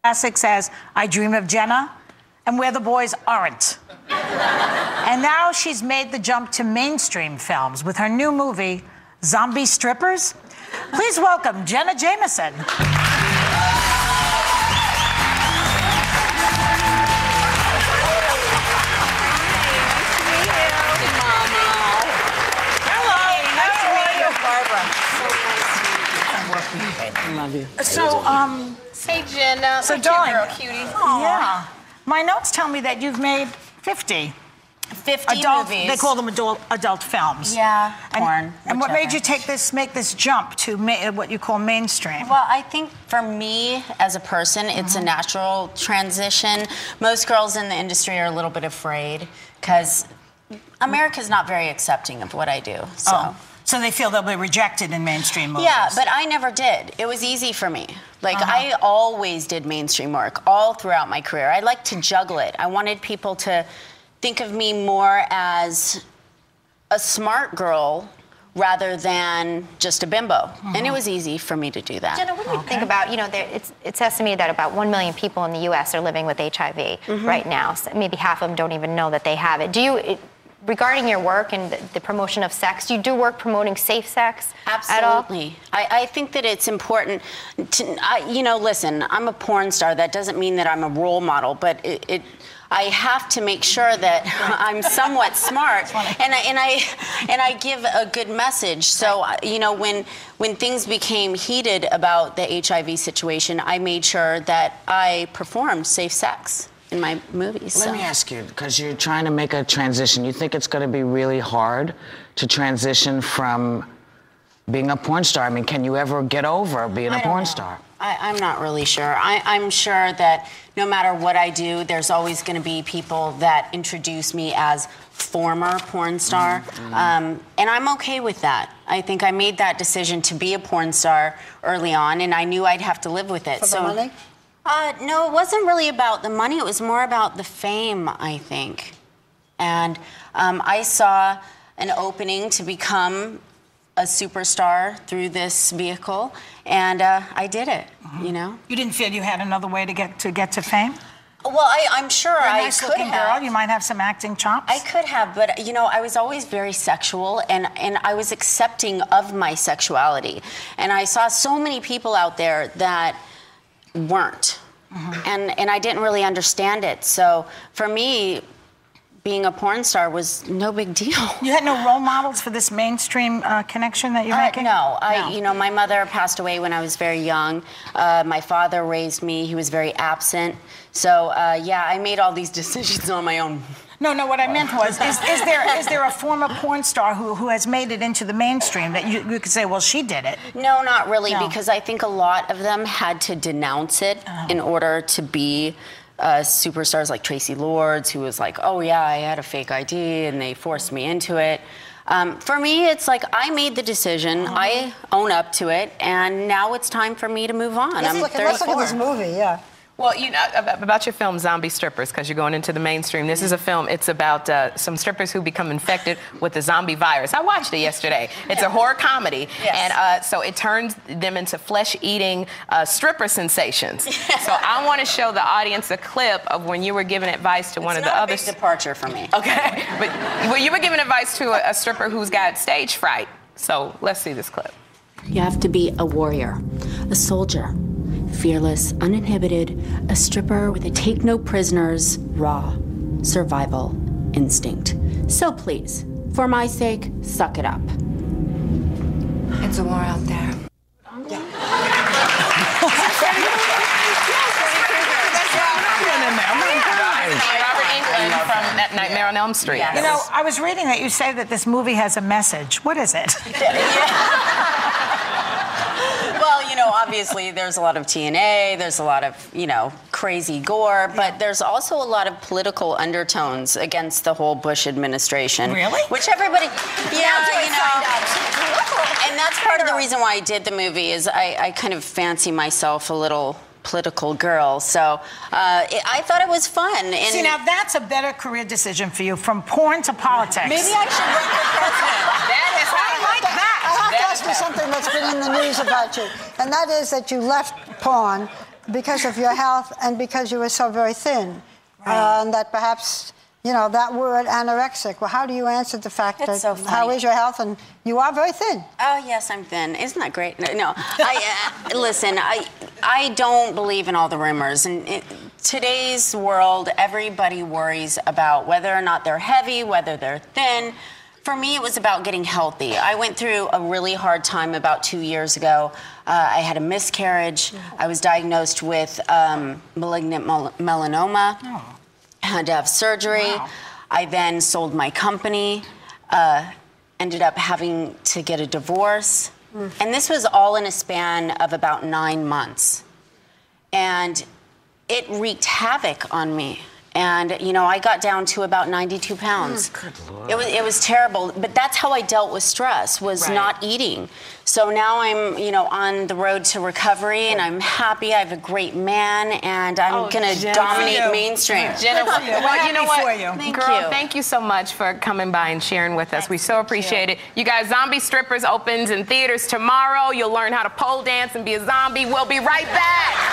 Classics as I Dream of Jenna and Where the Boys Aren't. And now she's made the jump to mainstream films with her new movie, Zombie Strippers. Please welcome Jenna Jameson. I love you. So, hey, Jenna. So, darling, girl, cutie. Yeah. My notes tell me that you've made 50 adult, movies. They call them adult films. Yeah, porn. And what made you make this jump to what you call mainstream? Well, I think for me as a person, it's a natural transition. Most girls in the industry are a little bit afraid because America's not very accepting of what I do. So they feel they'll be rejected in mainstream movies. Yeah, but I never did. It was easy for me. Like, I always did mainstream work all throughout my career. I liked to juggle it. I wanted people to think of me more as a smart girl rather than just a bimbo. And it was easy for me to do that. Jenna, what do you think about, you know, it's estimated that about 1 million people in the U.S. are living with HIV right now. So maybe half of them don't even know that they have it. Do you... Regarding your work and the promotion of sex, do you do work promoting safe sex at all? Absolutely. I think that it's important to, you know, listen, I'm a porn star. That doesn't mean that I'm a role model, but I have to make sure that I'm somewhat smart and I give a good message. So, you know, when things became heated about the HIV situation, I made sure that I performed safe sex in my movies. Let me ask you, because you're trying to make a transition, you think it's going to be really hard to transition from being a porn star? I mean, can you ever get over being a porn star? I'm not really sure. I'm sure that no matter what I do, there's always going to be people that introduce me as former porn star. And I'm okay with that. I think I made that decision to be a porn star early on, and I knew I'd have to live with it. For the money? No, it wasn't really about the money. It was more about the fame, I think. And I saw an opening to become a superstar through this vehicle, and I did it, you know? You didn't feel you had another way to get to fame? Well, I'm sure I could have. Girl, you might have some acting chops. I could have, but, you know, I was always very sexual, and I was accepting of my sexuality. And I saw so many people out there that weren't. And I didn't really understand it. So for me, being a porn star was no big deal. You had no role models for this mainstream connection that you're making? No. You know, my mother passed away when I was very young. My father raised me. He was very absent. So, yeah, I made all these decisions on my own. No, what I meant was, is there a former porn star who has made it into the mainstream that you could say, well, she did it? No, not really, because I think a lot of them had to denounce it in order to be superstars like Tracy Lords, who was like, oh, yeah, I had a fake ID, and they forced me into it. For me, it's like I made the decision, I own up to it, and now it's time for me to move on. Let's look at this movie, yeah. Well, you know, about your film, Zombie Strippers, because you're going into the mainstream, this is a film, it's about some strippers who become infected with the zombie virus. I watched it yesterday. It's a horror comedy, and so it turns them into flesh-eating stripper sensations. So I want to show the audience a clip of when you were giving advice to one of the others. It's not a big departure for me. Okay, but well, you were giving advice to a stripper who's got stage fright. So let's see this clip. You have to be a warrior, a soldier. Fearless, uninhibited, a stripper with a take no prisoners, raw survival instinct. So please, for my sake, suck it up. It's a war out there. Robert Englund from that Nightmare on Elm Street. You know, I was reading that you say that this movie has a message. What is it? Well, you know, obviously there's a lot of TNA, there's a lot of, you know, crazy gore, but there's also a lot of political undertones against the whole Bush administration. Really? Which everybody, yeah, you know. And that's part of the reason why I did the movie is I kind of fancy myself a little political girl, so I thought it was fun. And see, now that's a better career decision for you, from porn to politics. Maybe I should run for president. That is I like that. I have to ask you something that's been in the news about you, and that is that you left porn because of your health and because you were so very thin. And that perhaps, you know, that word anorexic, well, how do you answer the fact That's that, so funny. how is your health? And you are very thin. Oh, yes, I'm thin. Isn't that great? No, listen, I don't believe in all the rumors. In today's world, everybody worries about whether or not they're heavy, whether they're thin. For me, it was about getting healthy. I went through a really hard time about 2 years ago. I had a miscarriage. I was diagnosed with malignant melanoma. Oh. I had to have surgery. Wow. I then sold my company, ended up having to get a divorce. And this was all in a span of about 9 months. And it wreaked havoc on me. And, you know, I got down to about 92 pounds. Good Lord. It was terrible. But that's how I dealt with stress, was not eating. So now I'm, you know, on the road to recovery, and I'm happy. I have a great man, and I'm going to dominate mainstream. Jenna, well, you know what? Thank Girl, you. thank you so much for coming by and sharing with us. We so appreciate it. You guys, Zombie Strippers opens in theaters tomorrow. You'll learn how to pole dance and be a zombie. We'll be right back.